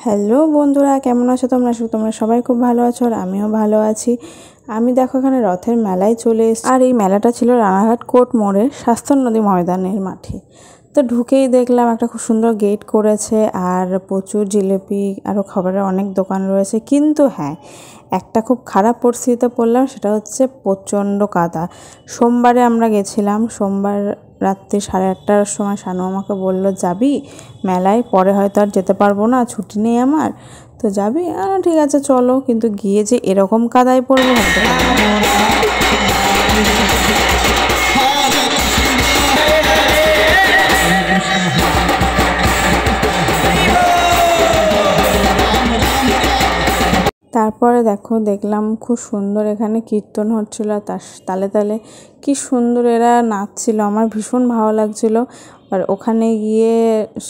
Hello বন্ধুরা, কেমন আছো তোমরা সবাই খুব ভালো আছো আর আমিও ভালো আছি। আমি দেখো এখানে রথের মেলায় চলে এসেছি। আর এই মেলাটা ছিল রানাঘাট কোর্ট মোড়ে শাস্তন নদী ময়দানের মাঠে। তো ঢুকেই দেখলাম একটা খুব সুন্দর গেট করেছে আর প্রচুর জিলিপি আরও খাবারের অনেক দোকান রয়েছে। কিন্তু হ্যাঁ, একটা খুব খারাপ পরিস্থিতিতে পড়লাম, সেটা হচ্ছে প্রচণ্ড কাদা। সোমবারে আমরা গেছিলাম, সোমবার রাত্রি 8:30টার সময় শানু আমাকে বলল, যাবি মেলায়? পরে হয়তো আর যেতে পারবো না, ছুটি নেই আমার, তো যাবি? ঠিক আছে চলো। কিন্তু গিয়ে যে এরকম কাদায় পড়বো ভাবতে পারিনি। তারপরে দেখলাম খুব সুন্দর এখানে কীর্তন হচ্ছিল, তার তালে তালে কি সুন্দর এরা নাচছিল, আমার ভীষণ ভালো লাগছিল। আর ওখানে গিয়ে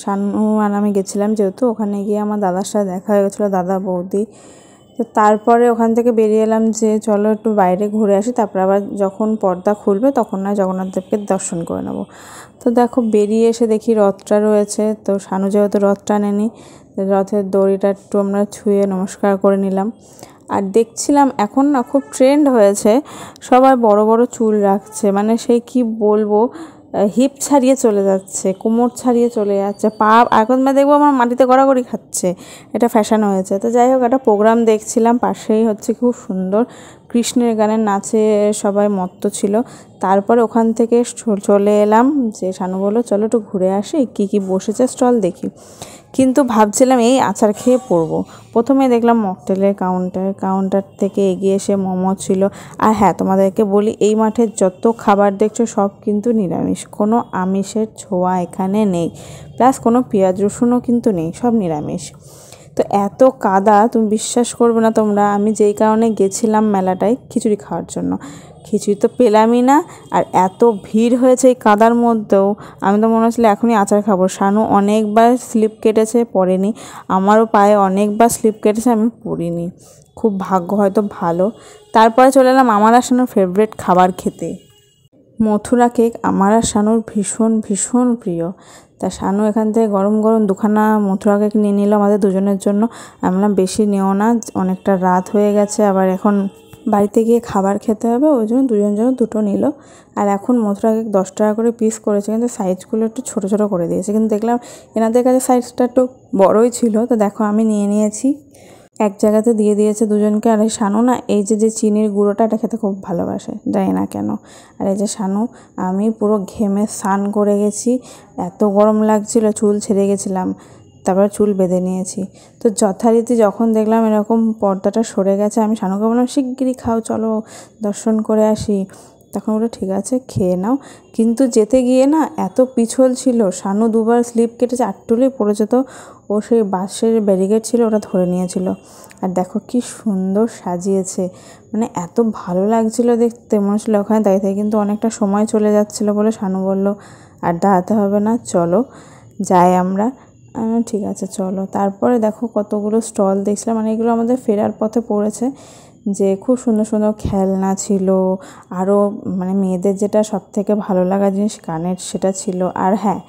শানু আর আমি গেছিলাম, যেহেতু ওখানে গিয়ে আমার দাদার সাথে দেখা হয়ে গেছিলো, দাদা বৌদি। তো তারপরে ওখান থেকে বেরিয়ে এলাম যে চলো একটু বাইরে ঘুরে আসি, তারপর আবার যখন পর্দা খুলবে তখন না জগন্নাথ দেবকে দর্শন করে নেবো। তো দেখো বেরিয়ে এসে দেখি রথটা রয়েছে, তো শানু যেহেতু রথটা নেনি, রথের দড়িটা একটু আমরা ছুঁয়ে নমস্কার করে নিলাম। আর দেখছিলাম এখন না খুব ট্রেন্ড হয়েছে, সবাই বড় বড় চুল রাখছে, মানে সেই কি বলবো, হিপ ছাড়িয়ে চলে যাচ্ছে, কোমর ছাড়িয়ে চলে যাচ্ছে, পা এখন দেখবো আমার মাটিতে গড়াগড়ি খাচ্ছে, এটা ফ্যাশন হয়েছে। তো যাই হোক, একটা প্রোগ্রাম দেখছিলাম, পাশেই হচ্ছে খুব সুন্দর কৃষ্ণের গানের নাচে সবাই মত্ত ছিল। তারপরে ওখান থেকে চলে এলাম, যে শানু বললো চলো একটু ঘুরে আসি, কী বসেছে স্টল দেখি। কিন্তু ভাবছিলাম এই আচার খেয়ে পড়বো। প্রথমে দেখলাম মকটেলের কাউন্টার থেকে এগিয়ে এসে মোমো ছিল। আর হ্যাঁ, তোমাদেরকে বলি, এই মাঠের যত খাবার দেখছো সব কিন্তু নিরামিষ, কোনো আমিষের ছোঁয়া এখানে নেই, প্লাস কোনো পেঁয়াজ রসুনও কিন্তু নেই, সব নিরামিষ। তো এত কাদা তুমি বিশ্বাস করবে না তোমরা, আমি যেই কারণে গেছিলাম মেলাটায় খিচুড়ি খাওয়ার জন্য, খিচুড়ি তো পেলামই না। আর এত ভিড় হয়েছে এই কাদার মধ্যেও, আমি তো মনে হচ্ছিলো এখনই আচার খাবো। শানু অনেকবার স্লিপ কেটেছে, পড়েনি। আমারও পায়ে অনেকবার স্লিপ কেটেছে, আমি পড়িনি। খুব ভাগ্য হয়তো ভালো। তারপরে চলে এলাম আমার আর শানুর ফেভারিট খাবার খেতে, মথুরা কেক। আমার আর শানুর ভীষণ ভীষণ প্রিয়। তা শানু এখান থেকে গরম গরম দুখানা মথুরা কেক নিয়ে নিল আমাদের দুজনের জন্য। আমি বললাম বেশি নিও না, অনেকটা রাত হয়ে গেছে, আবার এখন বাড়িতে গিয়ে খাবার খেতে হবে, ওই জন্য দুজন দুটো নিল। আর এখন মথুরা কেক 10 টাকা করে পিস করেছে, কিন্তু সাইজগুলো একটু ছোটো ছোটো করে দিয়েছে। কিন্তু দেখলাম এনাদের কাছে সাইজটা একটু বড়ই ছিল। তো দেখো আমি নিয়ে নিয়েছি, এক জায়গাতে দিয়ে দিয়েছে দুজনকে। আর এই শানু না এই যে চিনির গুঁড়োটা, এটা খেতে খুব ভালোবাসে, জানি না কেন। আর এই যে শানু, আমি পুরো ঘেমে স্নান করে গেছি, এত গরম লাগছিল, চুল ছেড়ে গেছিলাম, তারপরে চুল বেঁধে নিয়েছি। তো যথারীতি যখন দেখলাম এরকম পর্দাটা সরে গেছে, আমি শানুকে বললাম শিগগিরই খাও, চলো দর্শন করে আসি। তখন বললো ঠিক আছে খেয়ে নাও। কিন্তু যেতে গিয়ে না এত পিছল ছিল, শানু দুবার স্লিপ কেটেছে, আটটুলেই পড়ে যেত। ও সেই বাঁশের ব্যারিকেড ছিল, ওটা ধরে নিয়েছিল। আর দেখো কি সুন্দর সাজিয়েছে, মানে এত ভালো লাগছিল দেখতে, মনে হচ্ছিলো ওখানে দাঁড়িয়ে থাকে। কিন্তু অনেকটা সময় চলে যাচ্ছিলো বলে শানু বলল আর দাঁড়াতে হবে না, চলো যাই আমরা। ঠিক আছে চলো। তারপরে দেখো কতগুলো স্টল দেখছিলাম, মানে এগুলো আমাদের ফেরার পথে পড়েছে, যে খুব সুন্দর সুন্দর খেলনা ছিল। আরও মানে মেয়েদের যেটা সব থেকে ভালো লাগা জিনিস কানের, সেটা ছিল। আর হ্যাঁ,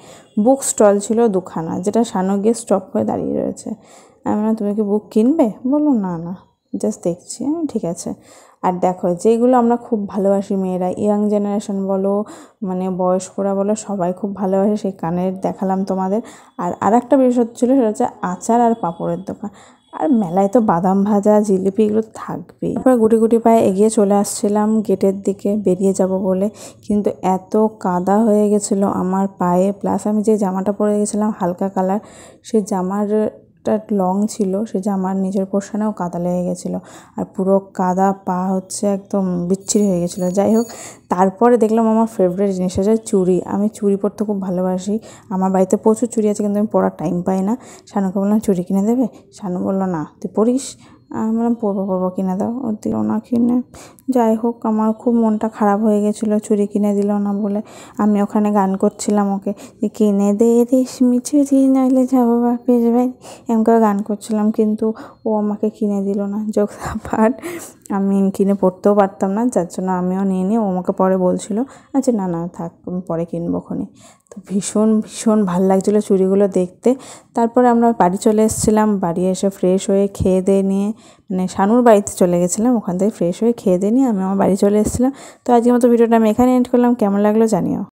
বুক স্টল ছিল দুখানা, যেটা শানু গিয়ে স্টপ করে দাঁড়িয়ে রয়েছে। আমি বললাম তুমি কি বুক কিনবে? বললো না জাস্ট দেখছি। ঠিক আছে। আর দেখো যেগুলো আমরা খুব ভালোবাসি মেয়েরা, ইয়াং জেনারেশন বলো মানে বয়স্করা বলো, সবাই খুব ভালোবাসে, সেই কানের দেখালাম তোমাদের। আর একটা বিষয় হচ্ছিলো, সেটা হচ্ছে আচার আর পাঁপড়ের দোকান। আর মেলায় তো বাদাম ভাজা জিলিপি এগুলো থাকবেই। তারপরে গুটি গুটি পায়ে এগিয়ে চলে আসছিলাম গেটের দিকে বেরিয়ে যাব বলে, কিন্তু এত কাদা হয়ে গেছিলো আমার পায়ে, প্লাস আমি যে জামাটা পরে গেছিলাম হালকা কালার, সেই জামারটা লং ছিল, সেই জামার নিচের পোর্শনেও কাদা লেগে গেছিলো। আর পুরো কাদা, পা হচ্ছে একদম বিচ্ছিরি হয়ে গেছিলো। যাই হোক, তারপরে দেখলাম আমার ফেভারিট জিনিস হচ্ছে চুড়ি। আমি চুড়ি পরতে খুব ভালোবাসি, আমার বাড়িতে প্রচুর চুড়ি আছে, কিন্তু আমি পরার টাইম পাই না। শানুকে বললাম চুড়ি কিনে দেবে? শানু বললো না, তুই পরিস। আমি বললাম পরবো কিনে দাও, ও দিল না কিনে। যাই হোক, আমার খুব মনটা খারাপ হয়ে গেছিলো চুড়ি কিনে দিল না বলে। আমি ওখানে গান করছিলাম ওকে, যে কিনে দে রেশমি চুড়ি নইলে যাবো বাপের বাড়ি, এমন করে গান করছিলাম, কিন্তু ও আমাকে কিনে দিল না। জোকস পার্ট, আমি কিনে পরতেও পারতাম না, যার জন্য আমিও নিইনি। ও আমাকে পরে বলছিল আচ্ছা না না থাক, আমি পরে কিনবো খনে। তো ভীষণ ভীষণ ভাল লাগছিলো চুড়িগুলো দেখতে। তারপরে আমরা বাড়ি চলে এসেছিলাম। বাড়ি এসে ফ্রেশ হয়ে খেয়ে দিয়ে নিয়ে, মানে শানুর বাড়িতে চলে গেছিলাম, ওখান থেকে ফ্রেশ হয়ে খেয়ে দিয়ে নিয়ে আমি আমার বাড়ি চলে এসেছিলাম। তো আজকের মতো ভিডিওটা আমি এখানে এন্ড করলাম। কেমন লাগলো জানিও।